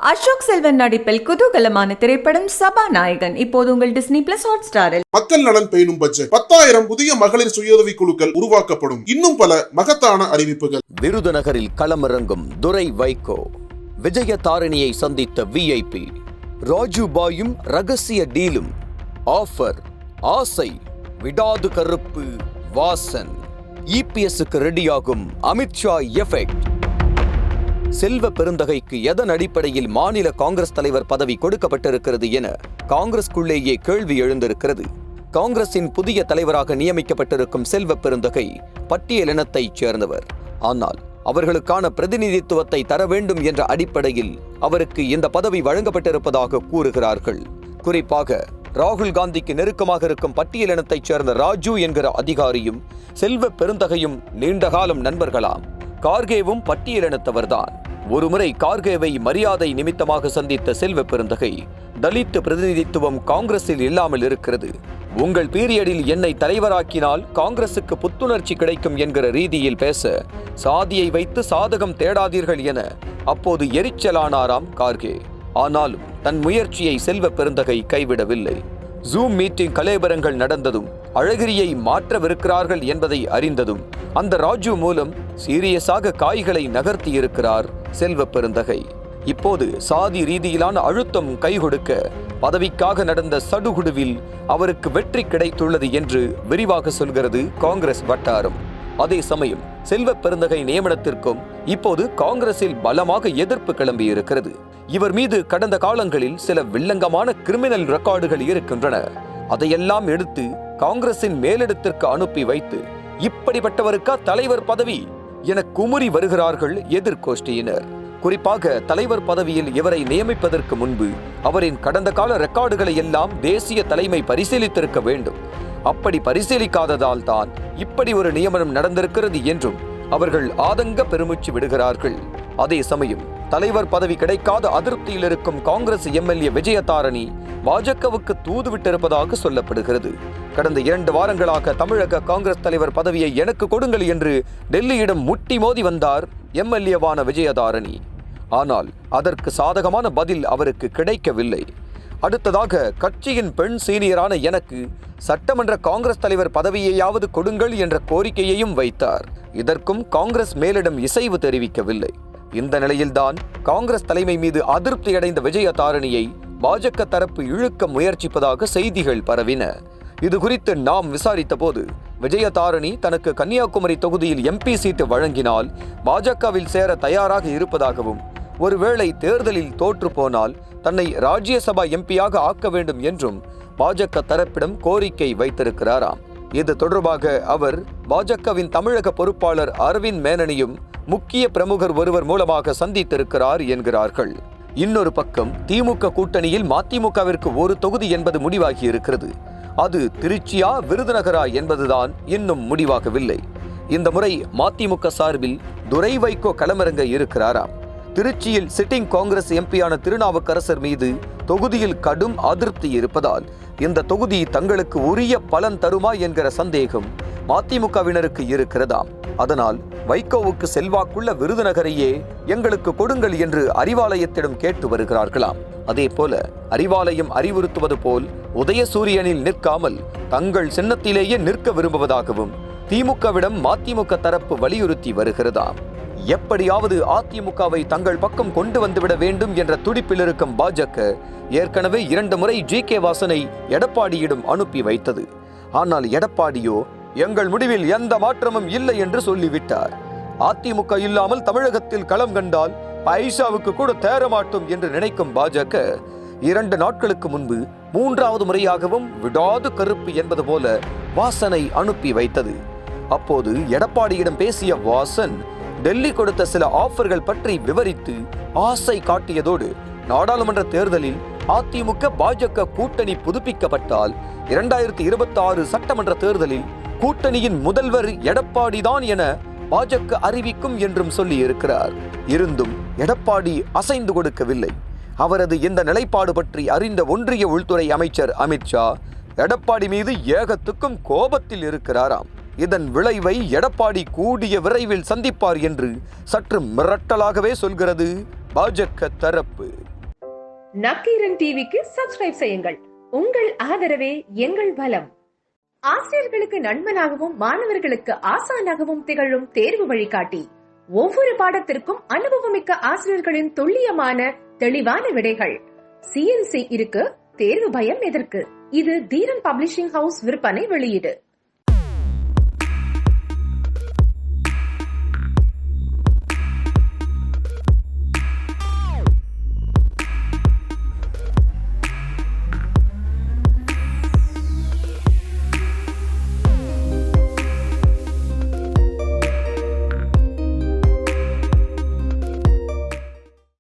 அசோக் செல்வன் நடிப்பில் குதூகலமான திரைப்படம் சபாநாயகன் இப்போது உங்கள் டிஸ்னி பிளஸ் ஹாட்ஸ்டாரில். மக்கள் நலன் பேணும் பட்ஜெட் 10,000 புதிய மகளிர் சுயஉதவி குழுக்கள் உருவாக்கப்படும். இன்னும் பல மகத்தான அறிவிப்புகள். விருதுநகரில் களமிறங்கும் துரை வைகோ. விஜய தாரிணியை சந்தித்த விஐபி. ராஜுபாயும் ரகசிய டீலும். ஆஃபர் ஆசை விடாது கருப்பு வாசன். இபிஎஸ்க்கு ரெடியாகும் அமித்ஷா எஃபெக்ட். செல்வ பெருந்தகைக்கு எதன் அடிப்படையில் மாநில காங்கிரஸ் தலைவர் பதவி கொடுக்கப்பட்டிருக்கிறது என காங்கிரஸ்குள்ளேயே கேள்வி எழுந்திருக்கிறது. காங்கிரசின் புதிய தலைவராக நியமிக்கப்பட்டிருக்கும் செல்வ பெருந்தகை பட்டியலினத்தைச் சேர்ந்தவர். ஆனால் அவர்களுக்கான பிரதிநிதித்துவத்தை தர வேண்டும் என்ற அடிப்படையில் அவருக்கு இந்த பதவி வழங்கப்பட்டிருப்பதாக கூறுகிறார்கள். குறிப்பாக ராகுல் காந்திக்கு நெருக்கமாக இருக்கும் பட்டியலினத்தைச் சேர்ந்த ராஜு என்கிற அதிகாரியும் செல்வ பெருந்தகையும் நீண்டகாலம் நண்பர்களாம். கார்கேவும் பட்டியலினத்தவர்தான். ஒருமுறை கார்கேவை மரியாதை நிமித்தமாக சந்தித்த செல்வ பெருந்தகை, தலித் பிரதிநிதித்துவம் காங்கிரஸில் இல்லாமல் இருக்கிறது, உங்கள் பீரியடில் என்னை தலைவராக்கினால் காங்கிரசுக்கு புத்துணர்ச்சி கிடைக்கும் என்கிற ரீதியில் பேச, சாதியை வைத்து சாதகம் தேடாதீர்கள் என அப்போது எரிச்சலானாராம் கார்கே. ஆனாலும் தன் முயற்சியை செல்வ பெருந்தகை கைவிடவில்லை. ஜூம் மீட்டிங் கலேபரங்கள் நடந்ததும் அழகிரியை மாற்றவிருக்கிறார்கள் என்பதை அறிந்ததும் அந்த ராஜு மூலம் சீரியஸாக காய்களை நகர்த்தி இருக்கிறார் செல்வ பெருந்தகை. இப்போது சாதி ரீதியிலான அழுத்தம் கைகொடுக்க பதவிக்காக நடந்த சடுகுடுவில் அவருக்கு வெற்றி கிடைத்துள்ளது என்று விரிவாக சொல்கிறது காங்கிரஸ் வட்டாரம். அதே சமயம் செல்வ பெருந்தகை நியமனத்திற்கும் இப்போது காங்கிரஸில் பலமாக எதிர்ப்பு கிளம்பியிருக்கிறது. இவர் மீது கடந்த காலங்களில் சில வில்லங்கமான கிரிமினல் ரெக்கார்டுகள் இருக்கின்றன. அதையெல்லாம் எடுத்து காங்கிரசின் மேலிடத்திற்கு அனுப்பி வைத்து, இப்படிப்பட்டவருக்கா தலைவர் பதவி என குமுறி வருகிறார்கள் எதிர்கோஷ்டியினர். குறிப்பாக தலைவர் பதவியில் இவரை நியமிப்பதற்கு முன்பு அவரின் கடந்த கால ரெக்கார்டுகளை எல்லாம் தேசிய தலைமை பரிசீலித்திருக்க வேண்டும். அப்படி பரிசீலிக்காததால் தான் இப்படி ஒரு நியமனம் நடந்திருக்கிறது என்றும் அவர்கள் ஆதங்க பெருமூச்சு விடுகிறார்கள். அதே சமயம் தலைவர் பதவி கிடைக்காத அதிருப்தியில் இருக்கும் காங்கிரஸ் எம்எல்ஏ விஜய தாரிணி பாஜகவுக்கு தூதுவிட்டிருப்பதாக சொல்லப்படுகிறது. கடந்த 2 வாரங்களாக தமிழக காங்கிரஸ் தலைவர் பதவியை எனக்கு கொடுங்கள் என்று டெல்லியிடம் முட்டி மோதி வந்தார் எம்எல்ஏவான விஜய தாரிணி. ஆனால் அதற்கு சாதகமான பதில் அவருக்கு கிடைக்கவில்லை. அடுத்ததாக கட்சியின் பெண் சீனியரான எனக்கு சட்டமன்ற காங்கிரஸ் தலைவர் பதவியையாவது கொடுங்கள் என்ற கோரிக்கையையும் வைத்தார். இதற்கும் காங்கிரஸ் மேலிடம் இசைவு தெரிவிக்கவில்லை. இந்த நிலையில்தான் காங்கிரஸ் தலைமை மீது அதிருப்தி அடைந்த விஜய தாரிணியை பாஜக தரப்பு இழுக்க முயற்சிப்பதாக செய்திகள் பரவின. இது குறித்து நாம் விசாரித்த போது விஜய தாரிணி தனக்கு கன்னியாகுமரி தொகுதியில் எம்பி சீட்டு வழங்கினால் பாஜகவில் சேர தயாராக இருப்பதாகவும், ஒருவேளை தேர்தலில் தோற்று போனால் தன்னை ராஜ்யசபா எம்பியாக ஆக்க வேண்டும் என்றும் பாஜக தரப்பிடம் கோரிக்கை வைத்திருக்கிறாராம். இது தொடர்பாக அவர் பாஜகவின் தமிழக பொறுப்பாளர் அரவிந்த் மேனனையும் முக்கிய பிரமுகர் ஒருவர் மூலமாக சந்தித்திருக்கிறார் என்கிறார்கள். இன்னொரு பக்கம் திமுக கூட்டணியில் மதிமுகவிற்கு ஒரு தொகுதி என்பது முடிவாகி இருக்கிறது. அது திருச்சியா விருதுநகரா என்பதுதான் இன்னும் முடிவாகவில்லை. இந்த முறை மதிமுக சார்பில் துரை வைகோ களமிறங்க இருக்கிறாராம். திருச்சியில் சிட்டிங் காங்கிரஸ் எம்பியான திருநாவுக்கரசர் மீது தொகுதியில் கடும் அதிருப்தி இருப்பதால் இந்த தொகுதி தங்களுக்கு உரிய பலன் தருமா என்கிற சந்தேகம் மதிமுகவினருக்கு இருக்கிறதாம். அதனால் வைகோவுக்கு செல்வாக்குள்ள விருதுநகரையே எங்களுக்கு கொடுங்கள் என்று அறிவாலயத்திடம் கேட்டு வருகிறார்களாம். அதே போல அறிவாலயம் அறிவுறுத்துவது போல் உதயசூரியனில் நிற்காமல் தங்கள் சின்னத்திலேயே நிற்க விரும்புவதாகவும் திமுகவிடம் மதிமுக தரப்பு வலியுறுத்தி வருகிறதாம். எப்படியாவது அதிமுகவை தங்கள் பக்கம் கொண்டு வந்துவிட வேண்டும் என்ற துடிப்பில் இருக்கும் பாஜக ஏற்கனவே 2 முறை ஜி.கே. வாசனை எடப்பாடியிடம் அனுப்பி வைத்தது. ஆனால் எடப்பாடியோ எங்கள் முடிவில் எந்த மாற்றமும் இல்லை என்று சொல்லிவிட்டார். அதிமுக இல்லாமல் தமிழகத்தில் களம் கண்டால் பைசாவுக்கு கூட தேரமாட்டோம் என்று நினைக்கும் பாஜக 2 நாட்களுக்கு முன்பு 3வது முறையாகவும் விடாது கருப்பு என்பது போல வாசனை அனுப்பி வைத்தது. அப்போது எடப்பாடியிடம் பேசிய வாசன் டெல்லி கொடுத்த சில ஆஃபர்கள் பற்றி விவரித்து ஆசை காட்டியதோடு, நாடாளுமன்ற தேர்தலில் அதிமுக பாஜக கூட்டணி புதுப்பிக்கப்பட்டால் 2026 சட்டமன்ற தேர்தலில் கூட்டணியின் முதல்வர் எடப்பாடிதான் என பாஜக அறிவிக்கும் என்றும் சொல்லி இருக்கிறார். இருந்தும் எடப்பாடி அசைந்து கொடுக்கவில்லை. அவரது இந்த நிலைப்பாடு பற்றி அறிந்த ஒன்றிய உள்துறை அமைச்சர் அமித்ஷா எடப்பாடி மீது ஏகத்துக்கும் கோபத்தில் இருக்கிறாராம். இதன் விளைவை எடப்பாடி கூடிய விரைவில் சந்திப்பார் என்று சற்று மிரட்டலாகவே சொல்கிறது பாஜக தரப்பு. நக்கீரன் டிவிக்கு சப்ஸ்கிரைப் செய்யுங்கள். உங்கள் ஆதரவே எங்கள் பலம். ஆசிரியர்களுக்கு நண்பனாகவும் மாணவர்களுக்கு ஆசானாகவும் திகழும் தேர்வு வழிகாட்டி. ஒவ்வொரு பாடத்திற்கும் அனுபவமிக்க ஆசிரியர்களின் துல்லியமான தெளிவான விடைகள். CNC இருக்கு, தேர்வு பயம் எதற்கு? இது தீரன் பப்ளிஷிங் ஹவுஸ் விற்பனை வெளியீடு.